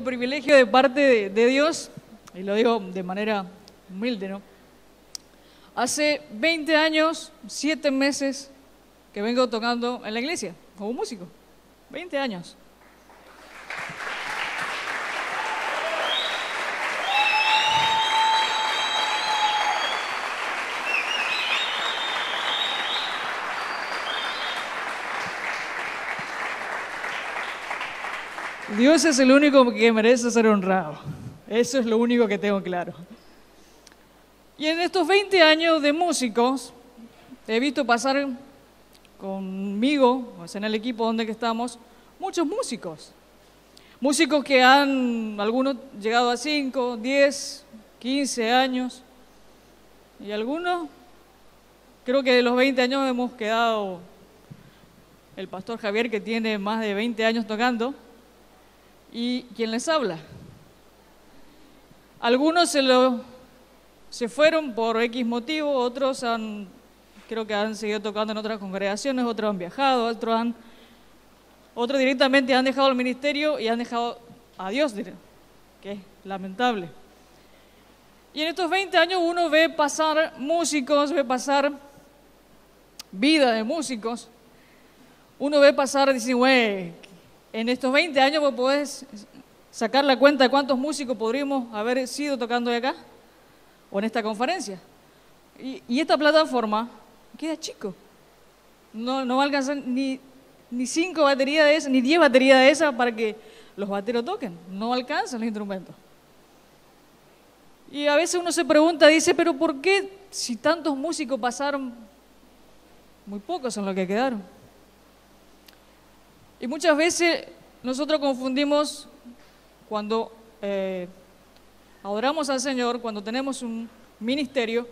el privilegio de parte de Dios, y lo digo de manera humilde, ¿no? Hace 20 años, 7 meses que vengo tocando en la iglesia como músico. 20 años. Dios es el único que merece ser honrado. Eso es lo único que tengo claro. Y en estos 20 años de músicos, he visto pasar conmigo, o sea, en el equipo donde que estamos, muchos músicos. Músicos que han, algunos llegado a 5, 10, 15 años. Y algunos, creo que de los 20 años hemos quedado el pastor Javier, que tiene más de 20 años tocando, y quien les habla. Algunos se fueron por X motivo, otros creo que han seguido tocando en otras congregaciones, otros han viajado, otros directamente han dejado el ministerio y han dejado a Dios, que es lamentable. Y en estos 20 años uno ve pasar músicos, ve pasar vida de músicos, uno ve pasar, dice, güey, en estos 20 años vos podés sacar la cuenta de cuántos músicos podríamos haber sido tocando de acá o en esta conferencia. Y esta plataforma queda chico. No va a alcanzar ni 5 baterías de esas, ni 10 baterías de esas para que los bateros toquen. No alcanzan los instrumentos. Y a veces uno se pregunta, dice, pero ¿por qué si tantos músicos pasaron, muy pocos son los que quedaron? Y muchas veces nosotros confundimos cuando adoramos al Señor, cuando tenemos un ministerio,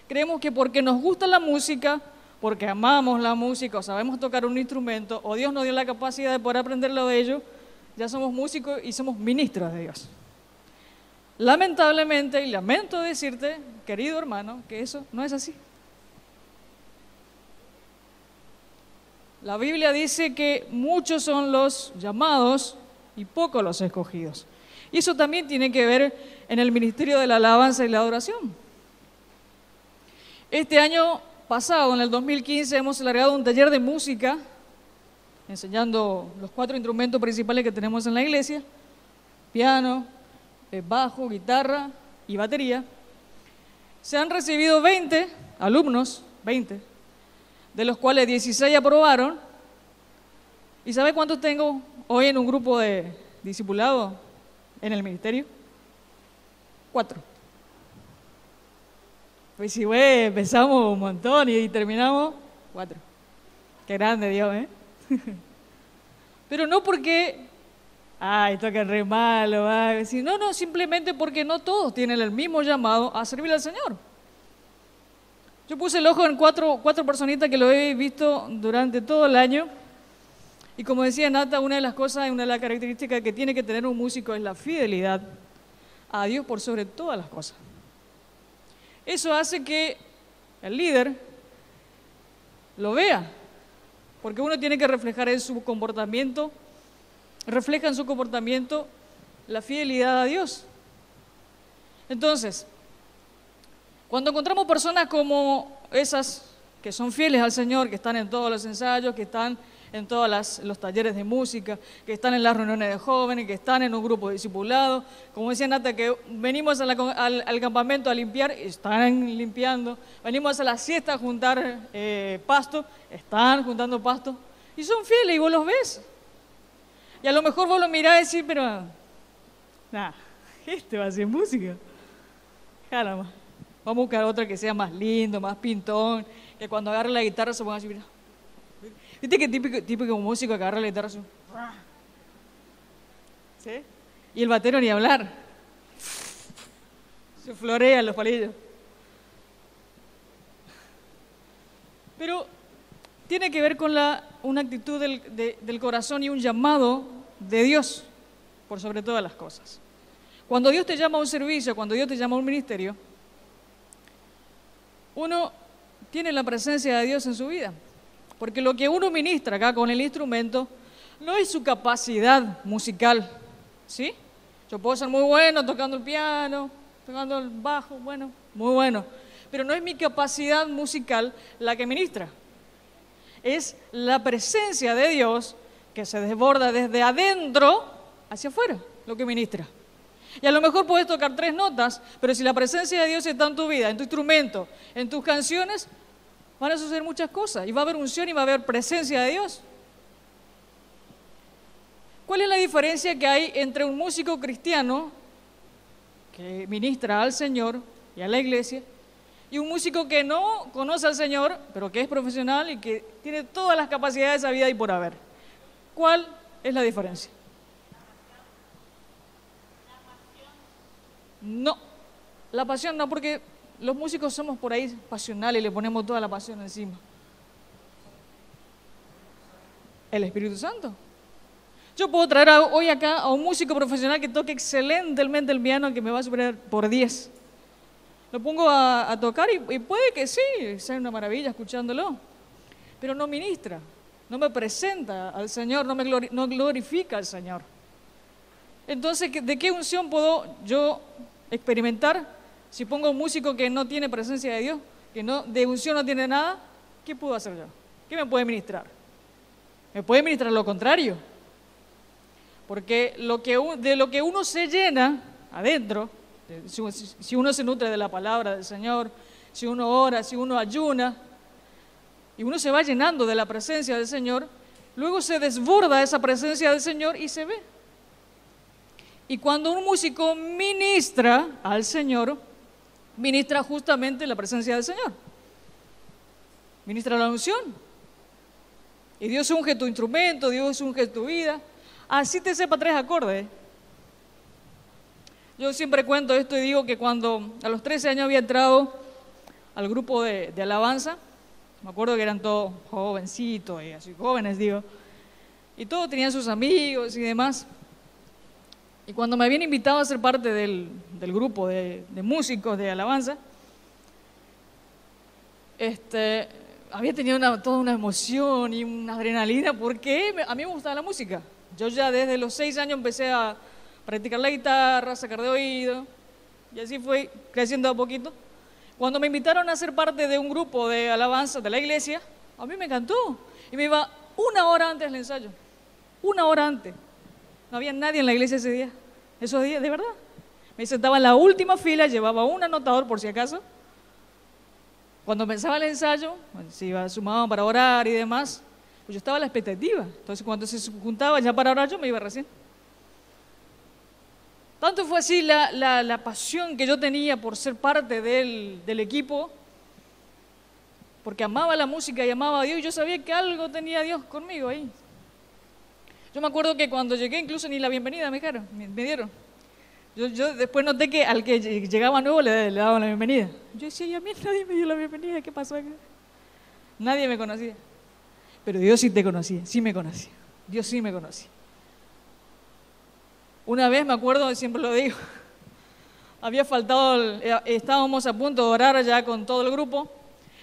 creemos que porque nos gusta la música, porque amamos la música, o sabemos tocar un instrumento, o Dios nos dio la capacidad de poder aprenderlo de ello, ya somos músicos y somos ministros de Dios. Lamentablemente, y lamento decirte, querido hermano, que eso no es así. La Biblia dice que muchos son los llamados y pocos los escogidos. Y eso también tiene que ver en el ministerio de la alabanza y la adoración. Este año pasado, en el 2015, hemos largado un taller de música, enseñando los 4 instrumentos principales que tenemos en la iglesia: piano, bajo, guitarra y batería. Se han recibido 20 alumnos, 20, de los cuales 16 aprobaron. ¿Y sabe cuántos tengo hoy en un grupo de discipulado en el ministerio? 4. Pues si güey, empezamos un montón y terminamos 4. Qué grande Dios, ¿eh? Pero no porque, ay, tocan re malo, no, simplemente porque no todos tienen el mismo llamado a servir al Señor. Yo puse el ojo en cuatro personitas que lo he visto durante todo el año. Y como decía Nata, una de las cosas, una de las características que tiene que tener un músico es la fidelidad a Dios por sobre todas las cosas. Eso hace que el líder lo vea, porque uno tiene que reflejar en su comportamiento, refleja en su comportamiento la fidelidad a Dios. Entonces, cuando encontramos personas como esas que son fieles al Señor, que están en todos los ensayos, que están en todos los talleres de música, que están en las reuniones de jóvenes, que están en un grupo de discipulado, como decía Nata, que venimos al campamento a limpiar, están limpiando, venimos a la siesta a juntar pasto, están juntando pasto, y son fieles y vos los ves. Y a lo mejor vos lo mirás y decís, pero, este va a ser música. Caramba. Vamos a buscar otra que sea más lindo, más pintón, que cuando agarre la guitarra se ponga así, mira. ¿Viste qué típico músico que agarra la guitarra así? ¿Sí? Y el batero ni hablar. Se florean los palillos. Pero tiene que ver con una actitud del corazón y un llamado de Dios por sobre todas las cosas. Cuando Dios te llama a un servicio, cuando Dios te llama a un ministerio, uno tiene la presencia de Dios en su vida. Porque lo que uno ministra acá con el instrumento no es su capacidad musical, ¿sí? Yo puedo ser muy bueno tocando el piano, tocando el bajo, bueno, muy bueno. Pero no es mi capacidad musical la que ministra. Es la presencia de Dios que se desborda desde adentro hacia afuera, lo que ministra. Y a lo mejor puedes tocar 3 notas, pero si la presencia de Dios está en tu vida, en tu instrumento, en tus canciones, van a suceder muchas cosas. Y va a haber unción y va a haber presencia de Dios. ¿Cuál es la diferencia que hay entre un músico cristiano que ministra al Señor y a la iglesia y un músico que no conoce al Señor, pero que es profesional y que tiene todas las capacidades de vida y por haber? ¿Cuál es la diferencia? No, la pasión no, porque los músicos somos por ahí pasionales y le ponemos toda la pasión encima. El Espíritu Santo. Yo puedo traer hoy acá a un músico profesional que toque excelentemente el piano, que me va a superar por 10. Lo pongo a tocar y puede que sí, sea una maravilla escuchándolo, pero no ministra, no me presenta al Señor, no glorifica al Señor. Entonces, ¿de qué unción puedo yo experimentar si pongo a un músico que no tiene presencia de Dios, que de unción no tiene nada? ¿Qué puedo hacer yo? ¿Qué me puede ministrar? Me puede ministrar lo contrario, porque de lo que uno se llena adentro, si uno se nutre de la palabra del Señor, si uno ora, si uno ayuna, y uno se va llenando de la presencia del Señor, luego se desborda esa presencia del Señor y se ve. Y cuando un músico ministra al Señor, ministra justamente la presencia del Señor. Ministra la unción. Y Dios unge tu instrumento, Dios unge tu vida. Así te sepa 3 acordes. Yo siempre cuento esto y digo que cuando a los 13 años había entrado al grupo de alabanza, me acuerdo que eran todos jovencitos y así jóvenes, digo, y todos tenían sus amigos y demás. Y cuando me habían invitado a ser parte del grupo de músicos de alabanza, había tenido toda una emoción y una adrenalina porque a mí me gustaba la música. Yo ya desde los 6 años empecé a practicar la guitarra, sacar de oído, y así fue creciendo a poquito. Cuando me invitaron a ser parte de un grupo de alabanza de la iglesia, a mí me encantó. Y me iba 1 hora antes del ensayo. 1 hora antes. No había nadie en la iglesia ese día. Esos días, de verdad. Me sentaba en la última fila, llevaba un anotador por si acaso. Cuando empezaba el ensayo, se sumaban para orar y demás, pues yo estaba a la expectativa. Entonces cuando se juntaba ya para orar, yo me iba recién. Tanto fue así la pasión que yo tenía por ser parte del equipo, porque amaba la música y amaba a Dios, y yo sabía que algo tenía Dios conmigo ahí. Yo me acuerdo que cuando llegué incluso ni la bienvenida me dieron. Yo después noté que al que llegaba nuevo le daban la bienvenida. Yo decía, y a mí nadie me dio la bienvenida, ¿qué pasó acá? Nadie me conocía. Pero Dios sí te conocía, sí me conocía. Dios sí me conocía. Una vez me acuerdo, siempre lo digo, había faltado, estábamos a punto de orar ya con todo el grupo,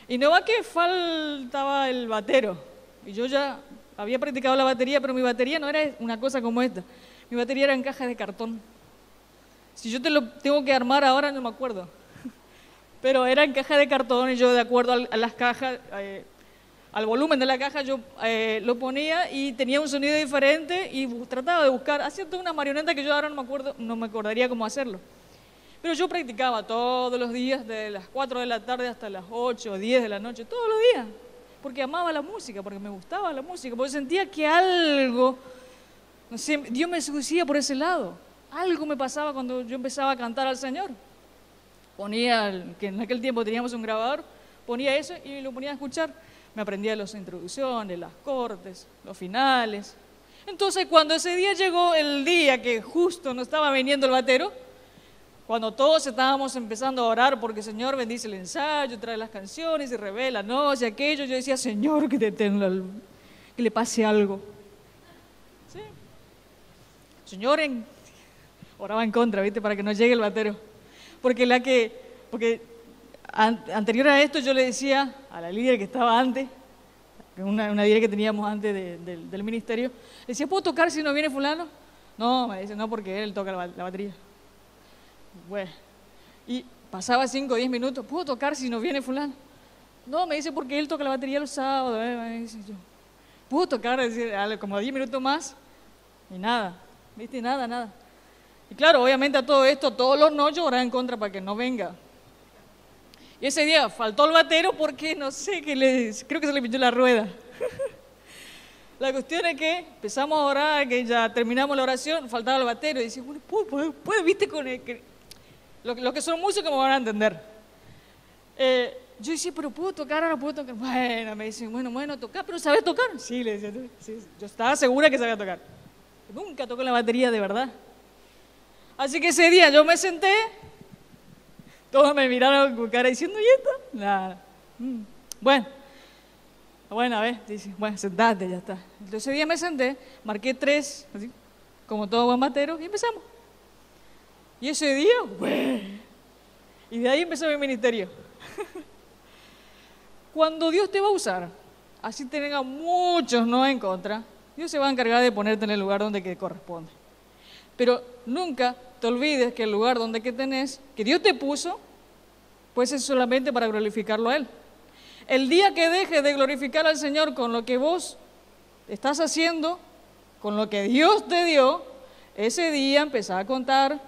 y no va que faltaba el batero. Y yo ya había practicado la batería, pero mi batería no era una cosa como esta. Mi batería era en cajas de cartón. Si yo te lo tengo que armar ahora, no me acuerdo. Pero era en caja de cartón y yo, de acuerdo a las cajas, al volumen de la caja, yo lo ponía y tenía un sonido diferente y trataba de buscar, hacía toda una marioneta que yo ahora no me acordaría cómo hacerlo. Pero yo practicaba todos los días, de las 4 de la tarde hasta las 8 o 10 de la noche, todos los días, porque amaba la música, porque me gustaba la música, porque sentía que algo, no sé, Dios me seducía por ese lado. Algo me pasaba cuando yo empezaba a cantar al Señor. Ponía, que en aquel tiempo teníamos un grabador, ponía eso y lo ponía a escuchar. Me aprendía las introducciones, las cortes, los finales. Entonces, cuando ese día llegó el día que justo no estaba viniendo el batero, cuando todos estábamos empezando a orar porque Señor bendice el ensayo, trae las canciones y revela, no, y aquello, yo decía, Señor, que le pase algo. ¿Sí? Señor, oraba en contra, ¿viste? Para que no llegue el batero. Porque anterior a esto yo le decía a la líder que estaba antes, una líder que teníamos antes del ministerio, le decía, ¿puedo tocar si no viene fulano? No, me dice, no, porque él toca la batería. Bueno, y pasaba 5 o 10 minutos, ¿puedo tocar si no viene fulano? No, me dice, porque él toca la batería los sábados, me dice yo. ¿Puedo tocar? Decir, como 10 minutos más, y nada, ¿viste? Nada, nada. Y claro, obviamente a todo esto, todos los no lloran en contra para que no venga. Y ese día faltó el batero porque no sé, creo que se le pinchó la rueda. La cuestión es que empezamos a orar, que ya terminamos la oración, faltaba el batero, y dice, bueno, ¿puedo, viste? Los que son músicos me van a entender. Yo decía, pero ¿puedo tocar o no puedo tocar? Bueno, me dicen, bueno, tocar, pero ¿sabes tocar? Sí, le decía, sí, yo estaba segura que sabía tocar. Nunca tocó la batería de verdad. Así que ese día yo me senté, todos me miraron con cara diciendo, ¿y esto? Nada. Bueno, a ver, dice, bueno, sentate, ya está. Entonces ese día me senté, marqué 3, así, como todo buen batero, y empezamos. Y ese día, y de ahí empezó mi ministerio. Cuando Dios te va a usar, así tenga muchos no en contra, Dios se va a encargar de ponerte en el lugar donde que corresponde. Pero nunca te olvides que el lugar donde que tenés, que Dios te puso, pues es solamente para glorificarlo a Él. El día que dejes de glorificar al Señor con lo que vos estás haciendo, con lo que Dios te dio, ese día empezá a contar,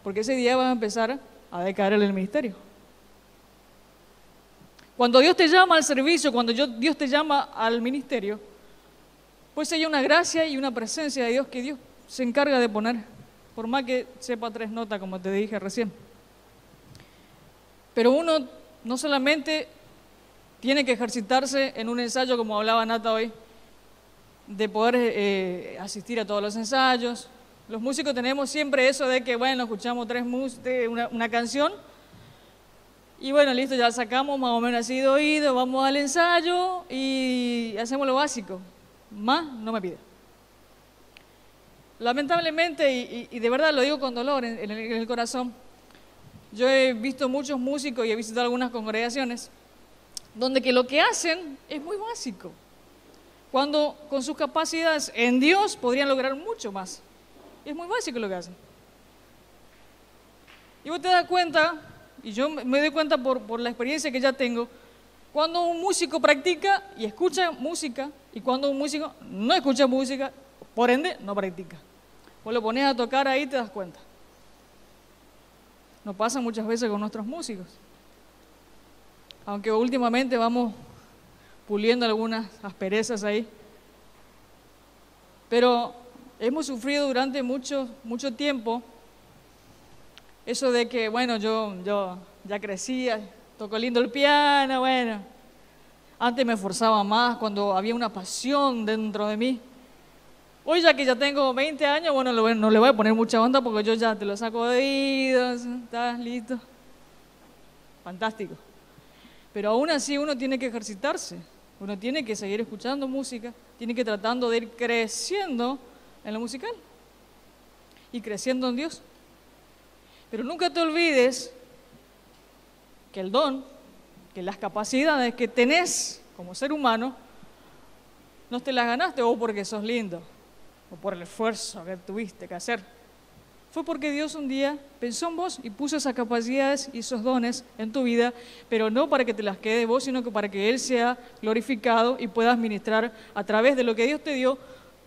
porque ese día vas a empezar a decaer en el ministerio. Cuando Dios te llama al servicio, cuando Dios te llama al ministerio, pues hay una gracia y una presencia de Dios que Dios se encarga de poner, por más que sepa 3 notas, como te dije recién. Pero uno no solamente tiene que ejercitarse en un ensayo, como hablaba Nata hoy, de poder asistir a todos los ensayos. Los músicos tenemos siempre eso de que, bueno, escuchamos una canción y bueno, listo, ya sacamos más o menos así de oído, vamos al ensayo y hacemos lo básico. Más no me pide. Lamentablemente, y de verdad lo digo con dolor en el corazón, yo he visto muchos músicos y he visitado algunas congregaciones donde que lo que hacen es muy básico, cuando con sus capacidades en Dios podrían lograr mucho más. Es muy básico lo que hacen. Y vos te das cuenta, y yo me doy cuenta por la experiencia que ya tengo, cuando un músico practica y escucha música, y cuando un músico no escucha música, por ende, no practica. Vos lo pones a tocar ahí y te das cuenta. Nos pasa muchas veces con nuestros músicos. Aunque últimamente vamos puliendo algunas asperezas ahí. Pero hemos sufrido durante mucho tiempo eso de que, bueno, yo ya crecía, toco lindo el piano, bueno. Antes me esforzaba más cuando había una pasión dentro de mí. Hoy ya que ya tengo 20 años, bueno, no le voy a poner mucha onda porque yo ya te lo saco de oídos, ¿estás listo? Fantástico. Pero aún así uno tiene que ejercitarse, uno tiene que seguir escuchando música, tiene que tratando de ir creciendo en lo musical y creciendo en Dios. Pero nunca te olvides que el don, que las capacidades que tenés como ser humano, no te las ganaste o porque sos lindo, o por el esfuerzo que tuviste que hacer. Fue porque Dios un día pensó en vos y puso esas capacidades y esos dones en tu vida, pero no para que te las quede vos, sino que para que Él sea glorificado y puedas ministrar a través de lo que Dios te dio,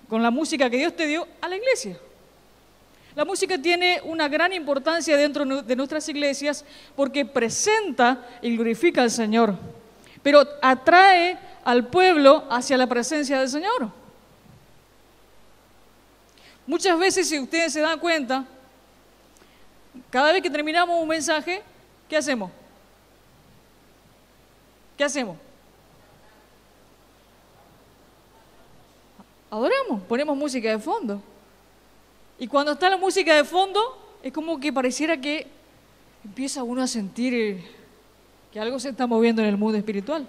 con la música que Dios te dio, a la iglesia. La música tiene una gran importancia dentro de nuestras iglesias porque presenta y glorifica al Señor, pero atrae al pueblo hacia la presencia del Señor. Muchas veces, si ustedes se dan cuenta, cada vez que terminamos un mensaje, ¿qué hacemos? ¿Qué hacemos? Adoramos, ponemos música de fondo. Y cuando está la música de fondo, es como que pareciera que empieza uno a sentir que algo se está moviendo en el mundo espiritual.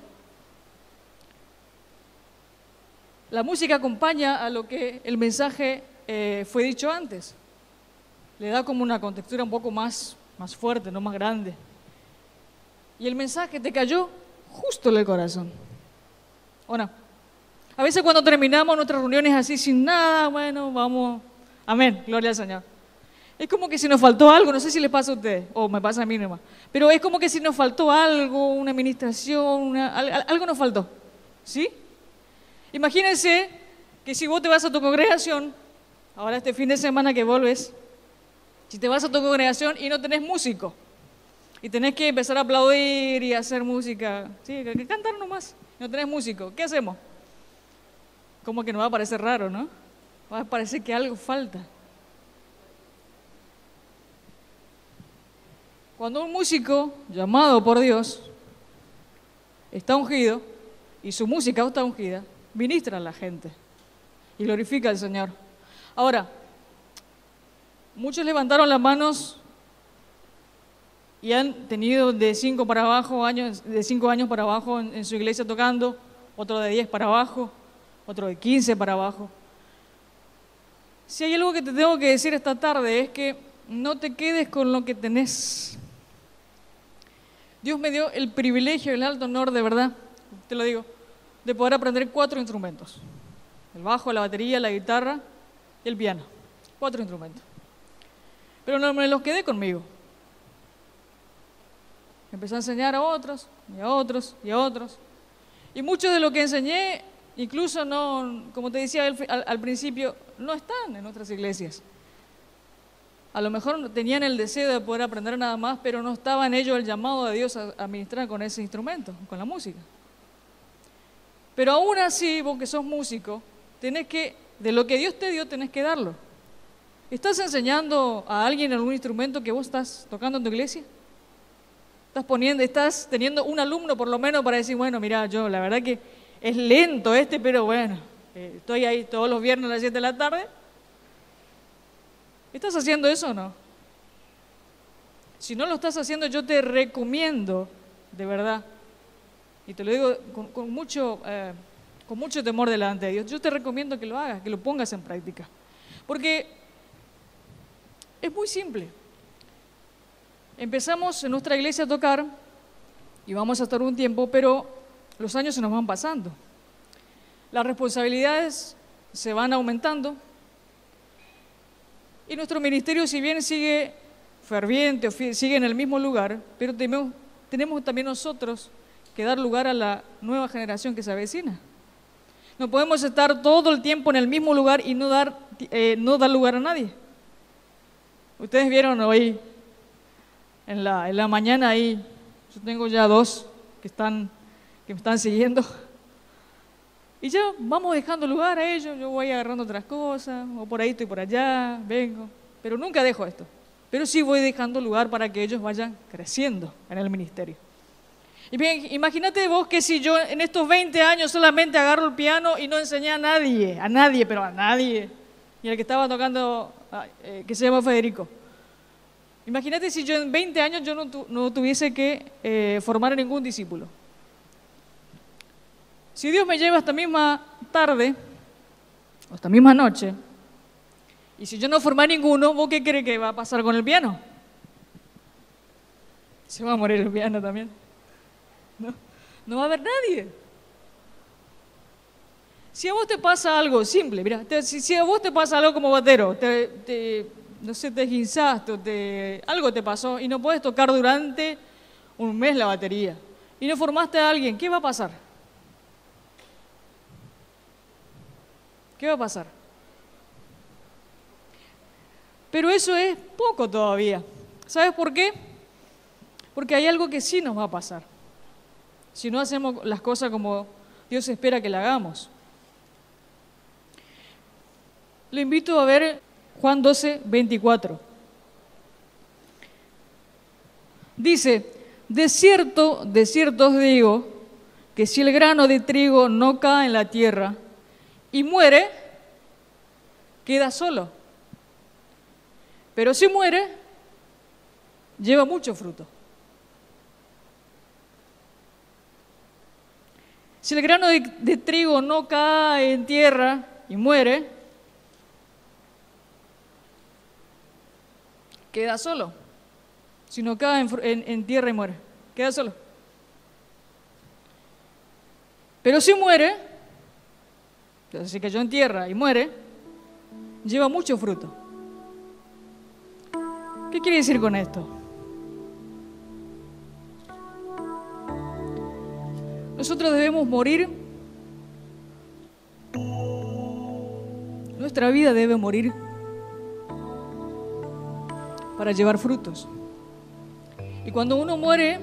La música acompaña a lo que el mensaje fue dicho antes. Le da como una contextura un poco más fuerte, no más grande. Y el mensaje te cayó justo en el corazón. ¿O no? A veces cuando terminamos nuestras reuniones así sin nada, bueno, vamos Amén, gloria al Señor. Es como que si nos faltó algo, no sé si les pasa a ustedes, o me pasa a mí nomás, pero es como que si nos faltó algo, una administración, algo nos faltó, ¿sí? Imagínense que si vos te vas a tu congregación, ahora este fin de semana que volves, si te vas a tu congregación y no tenés músico, y tenés que empezar a aplaudir y hacer música, sí, que cantar nomás, no tenés músico, ¿qué hacemos? Como que nos va a parecer raro, ¿no? Va a parecer que algo falta. Cuando un músico llamado por Dios está ungido y su música está ungida, ministra a la gente y glorifica al Señor. Ahora, muchos levantaron las manos y han tenido de 5 para abajo años, de 5 años para abajo en su iglesia tocando, otro de 10 para abajo, otro de 15 para abajo. Si hay algo que te tengo que decir esta tarde es que no te quedes con lo que tenés. Dios me dio el privilegio, el alto honor, de verdad, te lo digo, de poder aprender 4 instrumentos. El bajo, la batería, la guitarra y el piano. 4 instrumentos. Pero no me los quedé conmigo. Empecé a enseñar a otros, y a otros, y a otros. Y mucho de lo que enseñé, incluso no, como te decía al principio, no están en otras iglesias. A lo mejor tenían el deseo de poder aprender nada más, pero no estaba en ellos el llamado de Dios a ministrar con ese instrumento, con la música. Pero aún así, vos que sos músico, tenés que, de lo que Dios te dio, tenés que darlo. ¿Estás enseñando a alguien algún instrumento que vos estás tocando en tu iglesia? ¿Estás teniendo un alumno por lo menos para decir, bueno, mira, yo la verdad que es lento pero bueno, estoy ahí todos los viernes a las 7 de la tarde? ¿Estás haciendo eso o no? Si no lo estás haciendo, yo te recomiendo, de verdad, y te lo digo con mucho temor delante de Dios, yo te recomiendo que lo hagas, que lo pongas en práctica. Porque es muy simple. Empezamos en nuestra iglesia a tocar y vamos a estar un tiempo, pero los años se nos van pasando. Las responsabilidades se van aumentando. Y nuestro ministerio, si bien sigue ferviente o sigue en el mismo lugar, pero tenemos también nosotros que dar lugar a la nueva generación que se avecina. No podemos estar todo el tiempo en el mismo lugar y no dar lugar a nadie. Ustedes vieron hoy, en la mañana ahí, yo tengo ya 2 que me están siguiendo. Y ya vamos dejando lugar a ellos, yo voy agarrando otras cosas, o por ahí estoy por allá, vengo, pero nunca dejo esto. Pero sí voy dejando lugar para que ellos vayan creciendo en el ministerio. Y bien, imagínate vos que si yo en estos 20 años solamente agarro el piano y no enseñé a nadie, y el que estaba tocando, que se llama Federico. Imagínate si yo en 20 años yo no tuviese que formar a ningún discípulo. Si Dios me lleva esta misma tarde, o esta misma noche, y si yo no formé a ninguno, ¿vos qué crees que va a pasar con el piano? Se va a morir el piano también. No va a haber nadie. Si a vos te pasa algo simple, mira, si a vos te pasa algo como batero, no sé, te esguinzaste, algo te pasó y no puedes tocar durante un mes la batería, y no formaste a alguien, ¿qué va a pasar? ¿Qué va a pasar? Pero eso es poco todavía. ¿Sabes por qué? Porque hay algo que sí nos va a pasar. Si no hacemos las cosas como Dios espera que la hagamos. Le invito a ver Juan 12, 24. Dice, de cierto os digo, que si el grano de trigo no cae en la tierra y muere, queda solo. Pero si muere, lleva mucho fruto. Si el grano de trigo no cae en tierra y muere, queda solo. Si no cae en tierra y muere, queda solo. Pero si muere, si cayó en tierra y muere, lleva mucho fruto. ¿Qué quiere decir con esto? Nosotros debemos morir. Nuestra vida debe morir para llevar frutos. Y cuando uno muere,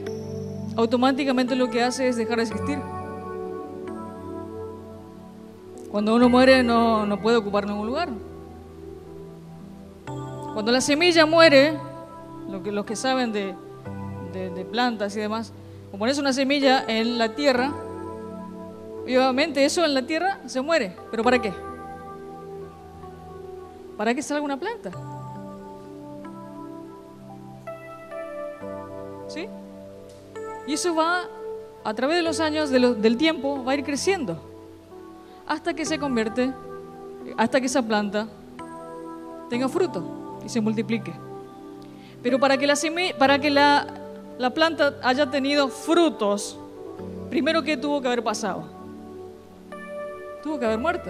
automáticamente lo que hace es dejar de existir. Cuando uno muere no puede ocupar ningún lugar. Cuando la semilla muere, los que saben de plantas y demás, como pones una semilla en la tierra, obviamente eso en la tierra se muere. ¿Pero para qué? Para que salga una planta. ¿Sí? Y eso va, a través de los años, del tiempo, va a ir creciendo. Hasta que se convierte, hasta que esa planta tenga fruto y se multiplique. Pero para que la planta haya tenido frutos, primero, ¿qué tuvo que haber pasado? Tuvo que haber muerto.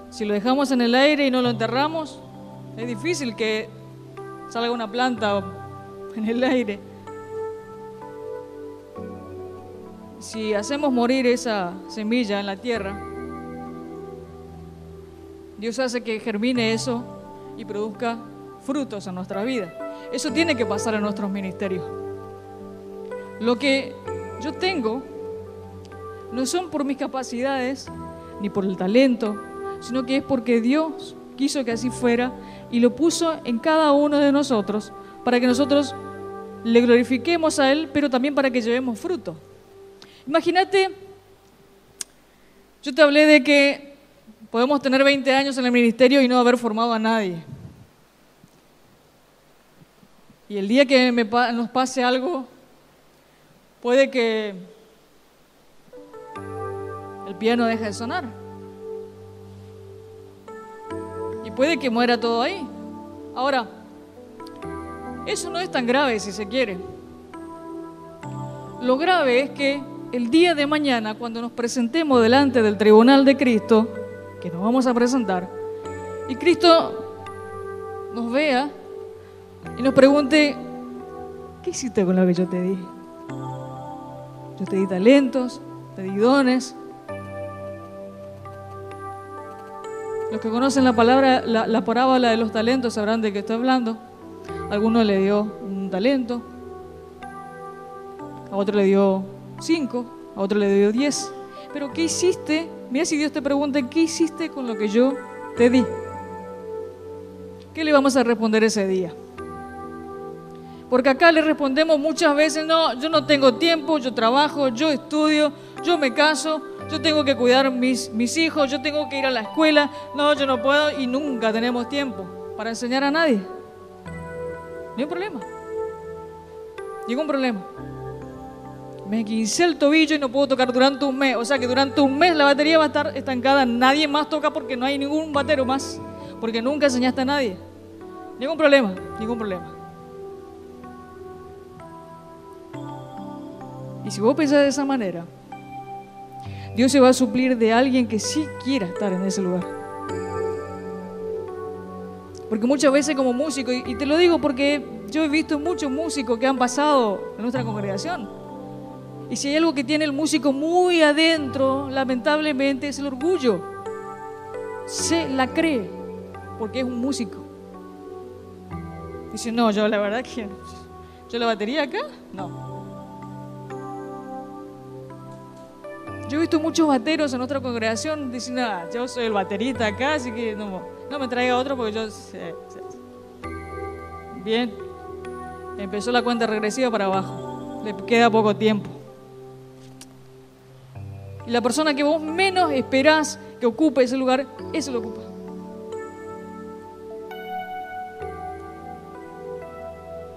Si lo dejamos en el aire y no lo enterramos, es difícil que salga una planta en el aire. Si hacemos morir esa semilla en la tierra, Dios hace que germine eso y produzca frutos en nuestra vida. Eso tiene que pasar en nuestros ministerios. Lo que yo tengo no son por mis capacidades ni por el talento, sino que es porque Dios quiso que así fuera y lo puso en cada uno de nosotros para que nosotros le glorifiquemos a Él, pero también para que llevemos fruto. Imagínate, yo te hablé de que podemos tener 20 años en el ministerio y no haber formado a nadie. Y el día que nos pase algo, puede que el piano deje de sonar. Y puede que muera todo ahí. Ahora, eso no es tan grave si se quiere. Lo grave es que el día de mañana, cuando nos presentemos delante del tribunal de Cristo, que nos vamos a presentar, y Cristo nos vea y nos pregunte, ¿qué hiciste con lo que yo te di? Yo te di talentos, te di dones. Los que conocen la parábola de los talentos sabrán de qué estoy hablando. A alguno le dio un talento, a otro le dio 5, a otro le dio 10. Pero ¿qué hiciste? Mira, si Dios te pregunta, ¿qué hiciste con lo que yo te di? ¿Qué le vamos a responder ese día? Porque acá le respondemos muchas veces, no, yo no tengo tiempo, yo trabajo, yo estudio, yo me caso, yo tengo que cuidar mis hijos, yo tengo que ir a la escuela, no, yo no puedo, y nunca tenemos tiempo para enseñar a nadie. Ningún problema. Ningún problema. Me quince el tobillo y no puedo tocar durante un mes. O sea que durante un mes la batería va a estar estancada. Nadie más toca porque no hay ningún batero más. Porque nunca enseñaste a nadie. Ningún problema, ningún problema. Y si vos pensás de esa manera, Dios se va a suplir de alguien que sí quiera estar en ese lugar. Porque muchas veces como músico, y te lo digo porque yo he visto muchos músicos que han pasado en nuestra congregación. Y si hay algo que tiene el músico muy adentro, lamentablemente, es el orgullo. Se la cree, porque es un músico. Dice, no, yo la verdad que... ¿Yo la batería acá? No. Yo he visto muchos bateros en nuestra congregación diciendo, yo soy el baterista acá, así que no me traiga otro porque yo... Bien. Empezó la cuenta regresiva para abajo. Le queda poco tiempo. Y la persona que vos menos esperás que ocupe ese lugar, eso lo ocupa.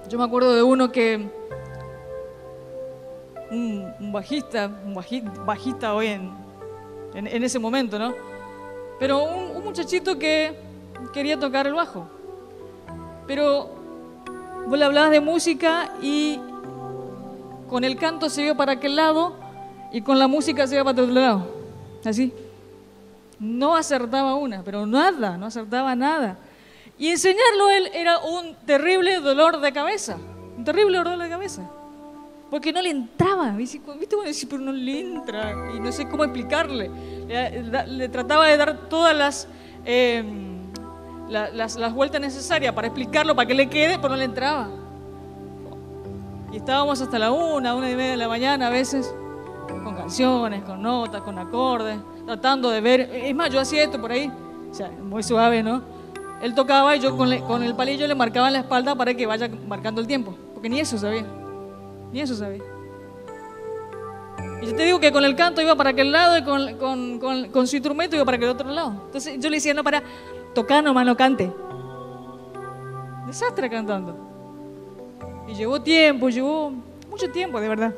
Yo me acuerdo de uno que, un bajista hoy en ese momento, ¿no? Pero un muchachito que quería tocar el bajo. Pero vos le hablabas de música y con el canto se iba para aquel lado y con la música se iba para otro lado. Así. No acertaba una, pero nada, no acertaba nada. Y enseñarlo a él era un terrible dolor de cabeza, un terrible dolor de cabeza. Porque no le entraba, ¿viste? Cuando decís, pero no le entra, y no sé cómo explicarle. Le trataba de dar todas las vueltas necesarias para explicarlo, para que le quede, pero no le entraba. Y estábamos hasta la 1:30 de la mañana a veces, con canciones, con notas, con acordes, tratando de ver. Es más, yo hacía esto por ahí, o sea, muy suave, ¿no? Él tocaba y yo con el palillo le marcaba en la espalda para que vaya marcando el tiempo, porque ni eso sabía. Ni eso sabía. Y yo te digo que con el canto iba para aquel lado y con su instrumento iba para aquel otro lado. Entonces yo le decía, no, para, tocar nomás, no cante. Desastre cantando. Y llevó mucho tiempo, de verdad.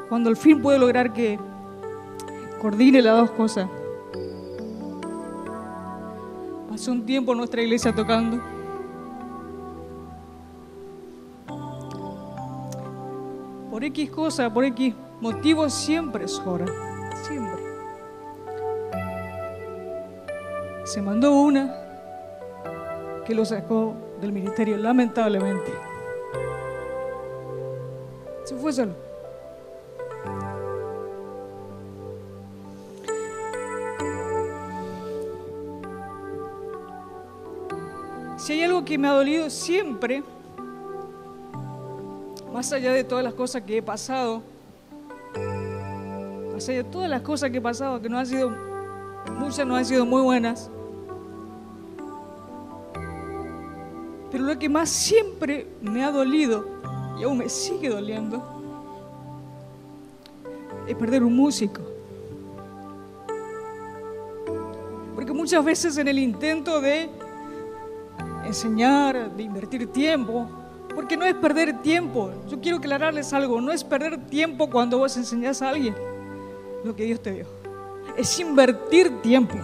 Cuando al fin pude lograr que coordine las dos cosas. Hace un tiempo en nuestra iglesia tocando. Por X cosa, por X motivo, siempre sobra. Siempre. Se mandó una que lo sacó del ministerio, lamentablemente. Se fue solo. Si hay algo que me ha dolido siempre, más allá de todas las cosas que he pasado, más allá de todas las cosas que he pasado, que muchas no han sido muy buenas, pero lo que más siempre me ha dolido, y aún me sigue doliendo, es perder un músico. Porque muchas veces en el intento de enseñar, de invertir tiempo, porque no es perder tiempo. Yo quiero aclararles algo, no es perder tiempo cuando vos enseñás a alguien lo que Dios te dio. Es invertir tiempo.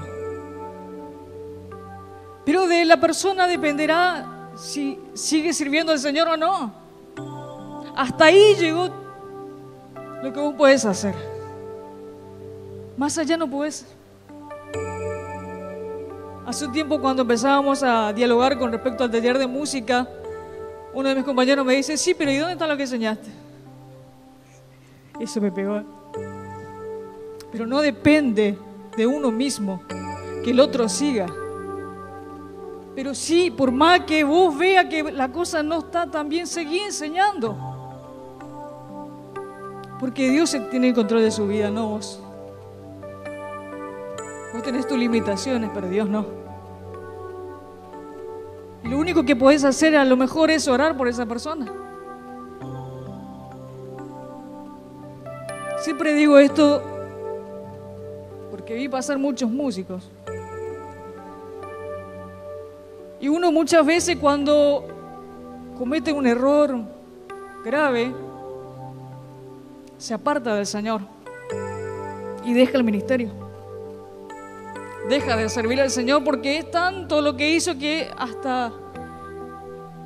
Pero de la persona dependerá si sigue sirviendo al Señor o no. Hasta ahí llegó lo que vos podés hacer. Más allá no podés. Hace un tiempo, cuando empezábamos a dialogar con respecto al taller de música, uno de mis compañeros me dice, sí, pero ¿y dónde está lo que enseñaste? Eso me pegó. Pero no depende de uno mismo que el otro siga. Pero sí, por más que vos veas que la cosa no está tan bien, seguí enseñando. Porque Dios tiene el control de su vida, no vos. Vos tenés tus limitaciones, pero Dios no. Y lo único que podés hacer a lo mejor es orar por esa persona. Siempre digo esto porque vi pasar muchos músicos. Y uno muchas veces, cuando comete un error grave, se aparta del Señor y deja el ministerio. Deja de servir al Señor, porque es tanto lo que hizo que hasta,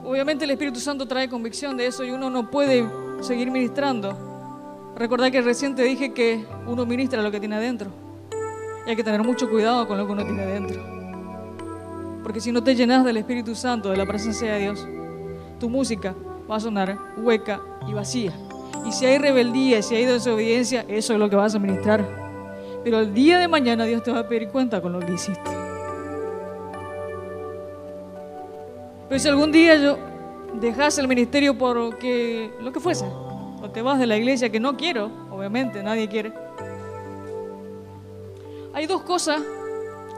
obviamente, el Espíritu Santo trae convicción de eso y uno no puede seguir ministrando. Recordad que recién te dije que uno ministra lo que tiene adentro. Y hay que tener mucho cuidado con lo que uno tiene adentro. Porque si no te llenas del Espíritu Santo, de la presencia de Dios, tu música va a sonar hueca y vacía. Y si hay rebeldía, si hay desobediencia, eso es lo que vas a ministrar. Pero el día de mañana Dios te va a pedir cuenta con lo que hiciste. Pero si algún día dejas el ministerio por lo que fuese, o te vas de la iglesia, que no quiero, obviamente, nadie quiere. Hay dos cosas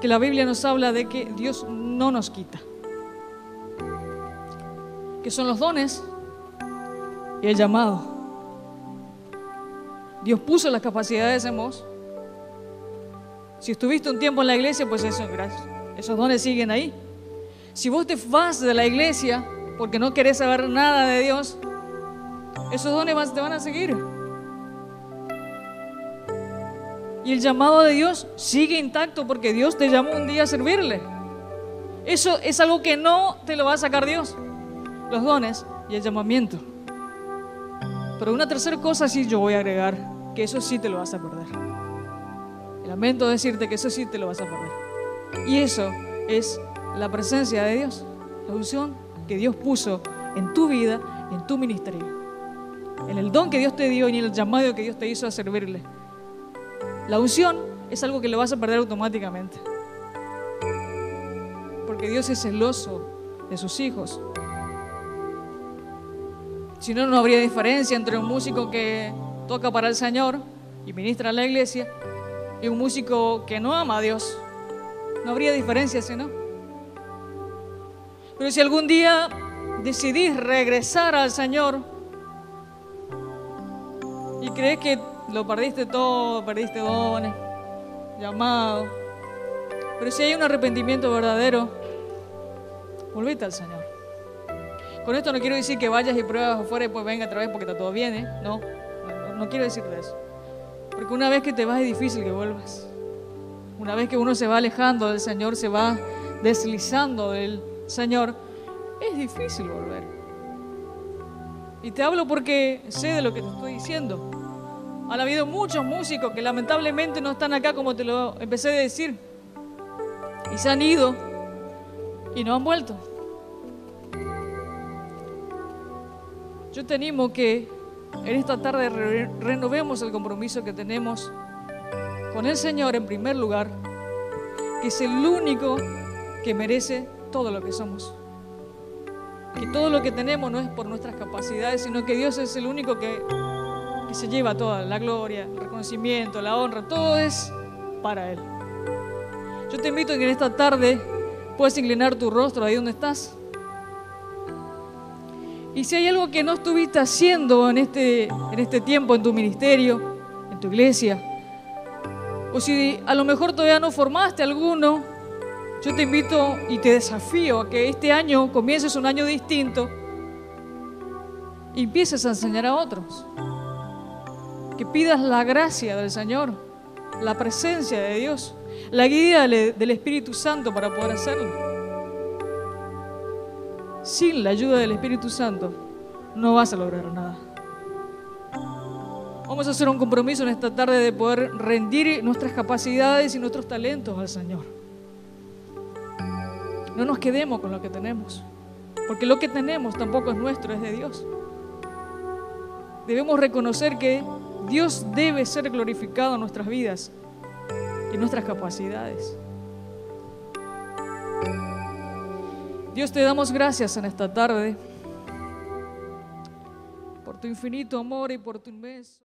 que la Biblia nos habla de que Dios no nos quita, que son los dones y el llamado. Dios puso las capacidades en vos. Si estuviste un tiempo en la iglesia, pues eso, gracias. Esos dones siguen ahí. Si vos te vas de la iglesia porque no querés saber nada de Dios, esos dones te van a seguir. Y el llamado de Dios sigue intacto, porque Dios te llamó un día a servirle. Eso es algo que no te lo va a sacar Dios. Los dones y el llamamiento. Pero una tercera cosa sí yo voy a agregar, que eso sí te lo vas a perder. Y lamento decirte que eso sí te lo vas a perder. Y eso es la presencia de Dios, la unción que Dios puso en tu vida y en tu ministerio. En el don que Dios te dio y en el llamado que Dios te hizo a servirle. La unción es algo que lo vas a perder automáticamente. Porque Dios es celoso de sus hijos. Si no, no habría diferencia entre un músico que toca para el Señor y ministra a la iglesia y un músico que no ama a Dios. No habría diferencia, ¿sí no? Pero si algún día decidís regresar al Señor y crees que lo perdiste todo, perdiste dones, llamado, pero si hay un arrepentimiento verdadero, volvete al Señor. Con esto no quiero decir que vayas y pruebas afuera y después venga otra vez porque está todo bien, ¿eh? No quiero decirte eso. Porque una vez que te vas es difícil que vuelvas. Una vez que uno se va alejando del Señor, se va deslizando del Señor, es difícil volver. Y te hablo porque sé de lo que te estoy diciendo. Han habido muchos músicos que lamentablemente no están acá como te lo empecé a decir. Y se han ido y no han vuelto. Yo te animo que en esta tarde renovemos el compromiso que tenemos con el Señor en primer lugar, que es el único que merece todo lo que somos. Que todo lo que tenemos no es por nuestras capacidades, sino que Dios es el único que se lleva toda la gloria, el reconocimiento, la honra, todo es para Él. Yo te invito a que en esta tarde puedas inclinar tu rostro ahí donde estás. Y si hay algo que no estuviste haciendo en este tiempo, en tu ministerio, en tu iglesia, o si a lo mejor todavía no formaste alguno, yo te invito y te desafío a que este año comiences un año distinto y empieces a enseñar a otros. Que pidas la gracia del Señor, la presencia de Dios, la guía del Espíritu Santo para poder hacerlo. Sin la ayuda del Espíritu Santo no vas a lograr nada. Vamos a hacer un compromiso en esta tarde de poder rendir nuestras capacidades y nuestros talentos al Señor. No nos quedemos con lo que tenemos, porque lo que tenemos tampoco es nuestro, es de Dios. Debemos reconocer que Dios debe ser glorificado en nuestras vidas y nuestras capacidades. Dios, te damos gracias en esta tarde por tu infinito amor y por tu inmenso